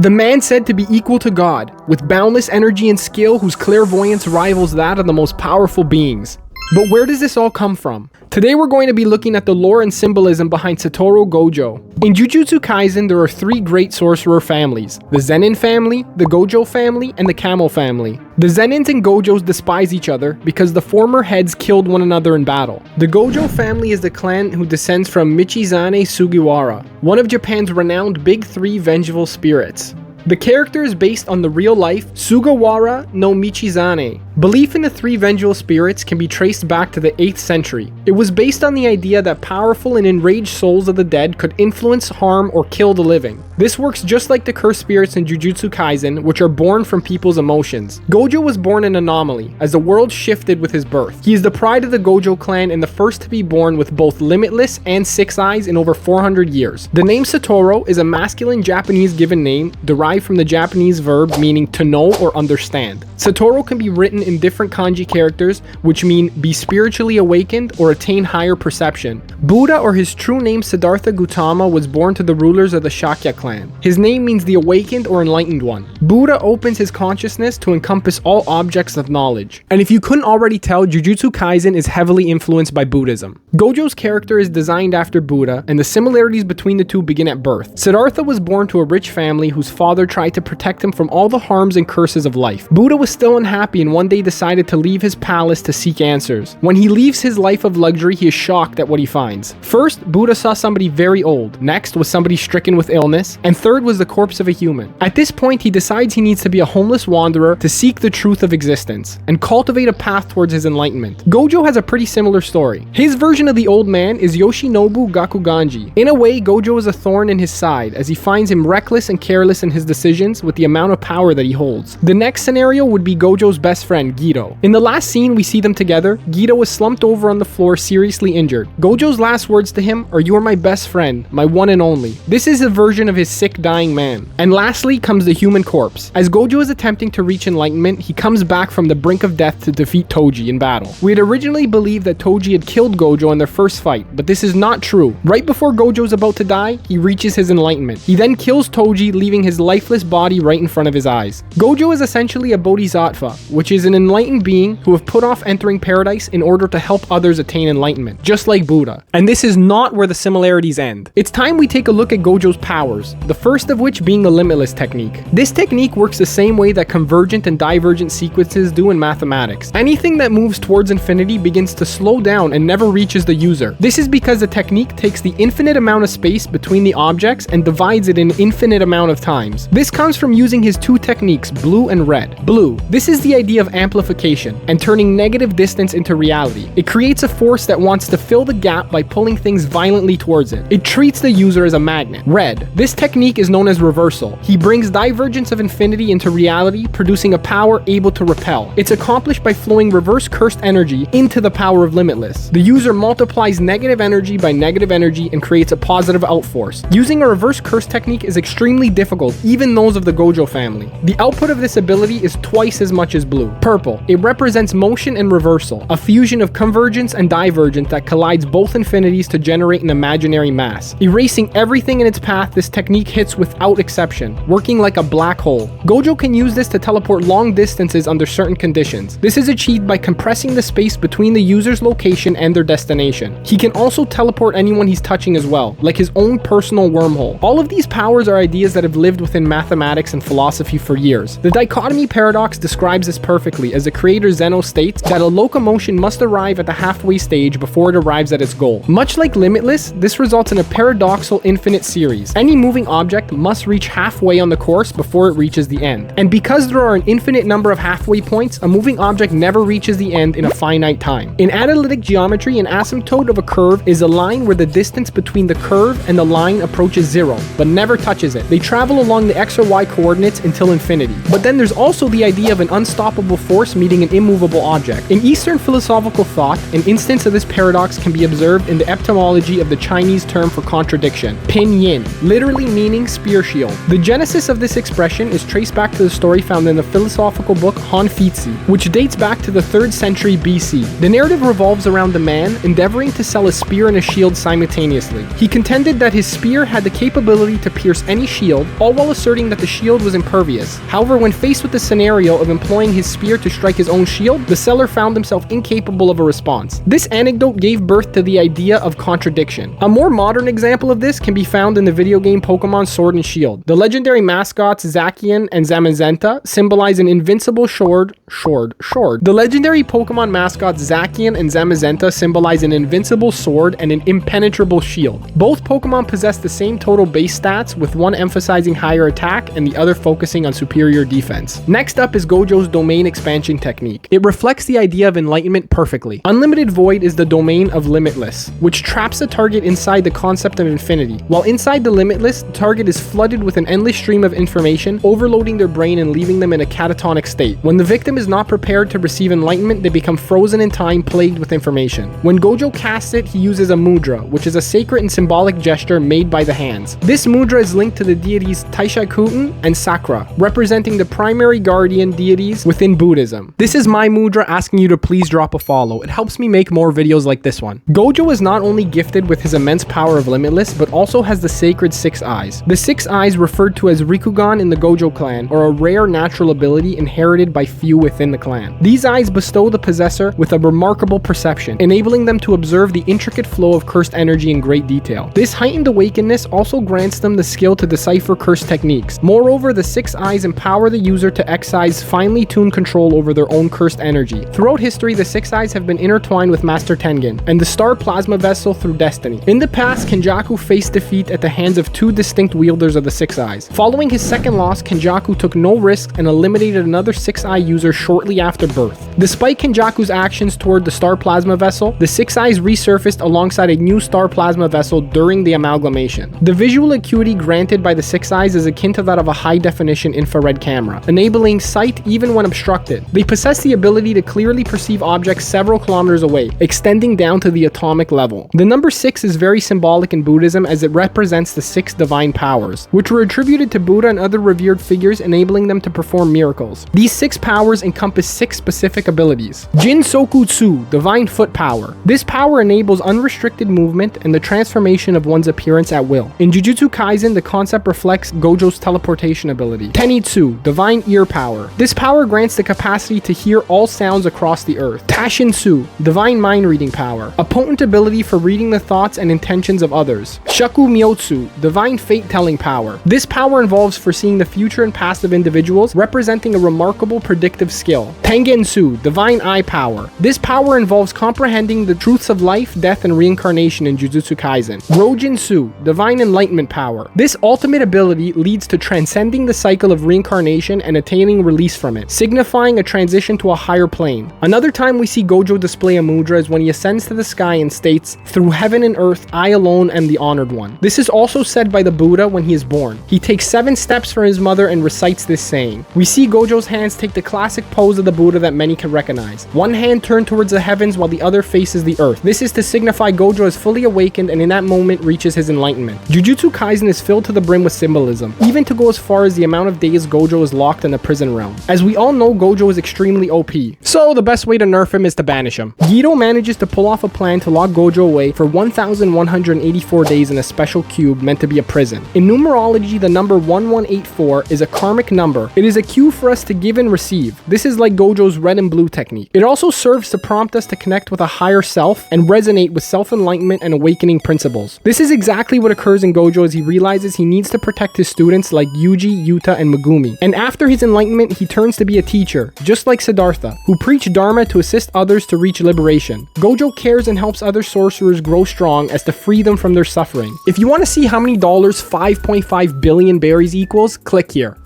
The man said to be equal to God, with boundless energy and skill whose clairvoyance rivals that of the most powerful beings. But where does this all come from? Today we're going to be looking at the lore and symbolism behind Satoru Gojo. In Jujutsu Kaisen, there are three great sorcerer families: the Zenin family, the Gojo family, and the Camel family. The Zenins and Gojos despise each other because the former heads killed one another in battle. The Gojo family is the clan who descends from Michizane Sugiwara, one of Japan's renowned Big Three vengeful spirits. The character is based on the real-life Sugawara no Michizane. Belief in the three vengeful spirits can be traced back to the 8th century. It was based on the idea that powerful and enraged souls of the dead could influence, harm, or kill the living. This works just like the cursed spirits in Jujutsu Kaisen, which are born from people's emotions. Gojo was born an anomaly, as the world shifted with his birth. He is the pride of the Gojo clan and the first to be born with both Limitless and 6 eyes in over 400 years. The name Satoru is a masculine Japanese given name derived from the Japanese verb meaning to know or understand. Satoru can be written in different kanji characters, which mean be spiritually awakened or attain higher perception. Buddha, or his true name Siddhartha Gautama, was born to the rulers of the Shakya clan. His name means the awakened or enlightened one. Buddha opens his consciousness to encompass all objects of knowledge. And if you couldn't already tell, Jujutsu Kaisen is heavily influenced by Buddhism. Gojo's character is designed after Buddha, and the similarities between the two begin at birth. Siddhartha was born to a rich family whose father tried to protect him from all the harms and curses of life. Buddha was still unhappy and one day decided to leave his palace to seek answers. When he leaves his life of luxury, he is shocked at what he finds. First, Buddha saw somebody very old. Next was somebody stricken with illness. And third was the corpse of a human. At this point, he decides he needs to be a homeless wanderer to seek the truth of existence and cultivate a path towards his enlightenment. Gojo has a pretty similar story. His version of the old man is Yoshinobu Gakuganji. In a way, Gojo is a thorn in his side as he finds him reckless and careless in his decisions with the amount of power that he holds. The next scenario would be Gojo's best friend, Gito. In the last scene we see them together, Gito was slumped over on the floor seriously injured. Gojo's last words to him are, "You are my best friend, my one and only." This is a version of his sick dying man. And lastly comes the human corpse. As Gojo is attempting to reach enlightenment, he comes back from the brink of death to defeat Toji in battle. We had originally believed that Toji had killed Gojo in their first fight, but this is not true. Right before Gojo is about to die, he reaches his enlightenment. He then kills Toji, leaving his lifeless body right in front of his eyes. Gojo is essentially a bodhisattva, which is an enlightened being who have put off entering paradise in order to help others attain enlightenment, just like Buddha. And this is not where the similarities end. It's time we take a look at Gojo's powers, the first of which being the Limitless Technique. This technique works the same way that convergent and divergent sequences do in mathematics. Anything that moves towards infinity begins to slow down and never reaches the user. This is because the technique takes the infinite amount of space between the objects and divides it in an infinite amount of times. This comes from using his two techniques, blue and red. Blue. This is the idea of amplification and turning negative distance into reality. It creates a force that wants to fill the gap by pulling things violently towards it. It treats the user as a magnet. Red. This technique is known as reversal. He brings divergence of infinity into reality, producing a power able to repel. It's accomplished by flowing reverse cursed energy into the power of Limitless. The user multiplies negative energy by negative energy and creates a positive outforce. Using a reverse curse technique is extremely difficult, even those of the Gojo family. The output of this ability is twice as much as blue. Purple. It represents motion and reversal, a fusion of convergence and divergence that collides both infinities to generate an imaginary mass. Erasing everything in its path, this technique hits without exception, working like a black hole. Gojo can use this to teleport long distances under certain conditions. This is achieved by compressing the space between the user's location and their destination. He can also teleport anyone he's touching as well, like his own personal wormhole. All of these powers are ideas that have lived within mathematics and philosophy for years. The dichotomy paradox describes this perfectly, as the creator Zeno states that a locomotion must arrive at the halfway stage before it arrives at its goal. Much like Limitless, this results in a paradoxical infinite series. Any moving object must reach halfway on the course before it reaches the end. And because there are an infinite number of halfway points, a moving object never reaches the end in a finite time. In analytic geometry, an asymptote of a curve is a line where the distance between the curve and the line approaches zero, but never touches it. They travel along the x or y coordinates until infinity. But then there's also the idea of an unstoppable force meeting an immovable object. In Eastern philosophical thought, an instance of this paradox can be observed in the etymology of the Chinese term for contradiction, pinyin, literally meaning spear shield. The genesis of this expression is traced back to the story found in the philosophical book Han Fitzi, which dates back to the 3rd century BC. The narrative revolves around the man in endeavoring to sell a spear and a shield simultaneously. He contended that his spear had the capability to pierce any shield, all while asserting that the shield was impervious. However, when faced with the scenario of employing his spear to strike his own shield, the seller found himself incapable of a response. This anecdote gave birth to the idea of contradiction. A more modern example of this can be found in the video game Pokemon Sword and Shield. The legendary mascots Zacian and Zamazenta symbolize an invincible sword. The legendary Pokemon mascots Zacian and Zamazenta symbolize an invincible sword and an impenetrable shield. Both Pokemon possess the same total base stats, with one emphasizing higher attack and the other focusing on superior defense. Next up is GOJO'S domain expansion technique. It reflects the idea of enlightenment perfectly. Unlimited Void is the domain of Limitless, which traps the target inside the concept of infinity. While inside the Limitless, the target is flooded with an endless stream of information, overloading their brain and leaving them in a catatonic state. When the victim is not prepared to receive enlightenment, they become frozen in time, plagued with information. When Gojo casts it, he uses a mudra, which is a sacred and symbolic gesture made by the hands. This mudra is linked to the deities Taishakuten and Sakura, representing the primary guardian deities within Buddhism. This is my mudra asking you to please drop a follow. It helps me make more videos like this one. Gojo is not only gifted with his immense power of Limitless, but also has the sacred 6 eyes. The 6 eyes, referred to as Rikugan in the Gojo clan, are a rare natural ability inherited by few within the clan. These eyes bestow the possessor with a remarkable perception, enabling them to observe the intricate flow of cursed energy in great detail. This heightened awakeness also grants them the skill to decipher cursed techniques. Moreover, the 6 eyes empower the user to exercise finely tuned control over their own cursed energy. Throughout history, the 6 eyes have been intertwined with Master Tengen and the Star Plasma Vessel through destiny. In the past, Kenjaku faced defeat at the hands of 2 distinct wielders of the 6 eyes. Following his second loss, Kenjaku took no risk and eliminated another 6-eye user shortly after birth. Despite Kenjaku's actions toward the Star Plasma Vessel, the 6 eyes resurfaced alongside a new Star Plasma Vessel during the amalgamation. The visual acuity granted by the 6 eyes is akin to that of a high-definition infrared camera, enabling sight even when obstructed. They possess the ability to clearly perceive objects several kilometers away, extending down to the atomic level. The number 6 is very symbolic in Buddhism, as it represents the 6 divine powers, which were attributed to Buddha and other revered figures, enabling them to perform miracles. These 6 powers encompass 6 specific abilities. Jin Soku Tsu, divine foot power. This power enables unrestricted movement and the transformation of one's appearance at will. In Jujutsu Kaisen, the concept reflects Gojo's teleportation ability. Tenitsu, divine ear power. This power grants the capacity to hear all sounds across the earth. Tashinsu, divine mind reading power. A potent ability for reading the thoughts and intentions of others. Shaku Myotsu, divine fate telling power. This power involves foreseeing the future and past of individuals, representing a remarkable predictive skill. Tengensu, divine eye power. This power involves comprehending the truths of life, death, and reincarnation in Jujutsu Kaisen. Rojinsu, divine enlightenment power. This ultimate ability leads to transcending the cycle of reincarnation and attaining release from it, signifying a transition to a higher plane. Another time we see Gojo display a mudra is when he ascends to the sky and states, "Through heaven and earth, I alone am the honored one." This is also said by the Buddha when he is born. He takes 7 steps for his mother and recites this saying. We see Gojo's hands take the classic pose of the Buddha that many can recognize. One hand turned towards the heavens while the other faces the earth. This is to signify Gojo is fully awakened and in that moment reaches his enlightenment. Jujutsu Kaisen is filled to the brim with symbolism, even to go as far as the amount of days Gojo is locked in the prison realm. As we all know, Gojo is extremely OP, so the best way to nerf him is to banish him. Gito manages to pull off a plan to lock Gojo away for 1184 days in a special cube meant to be a prison. In numerology, the number 1184 is a karmic number. It is a cue for us to give and receive. This is like Gojo's red and blue technique. It also serves to prompt us to connect with a higher self and resonate with self-enlightenment and awakening principles. This is exactly what occurs in Gojo as he realizes he needs to protect his students like Yuji, Yuta, and Megumi. And after his enlightenment, he turns to be a teacher, just like Siddhartha, who preached Dharma to assist others to reach liberation. Gojo cares and helps other sorcerers grow strong as to free them from their suffering. If you want to see how many dollars 5.5 billion berries equals, click here.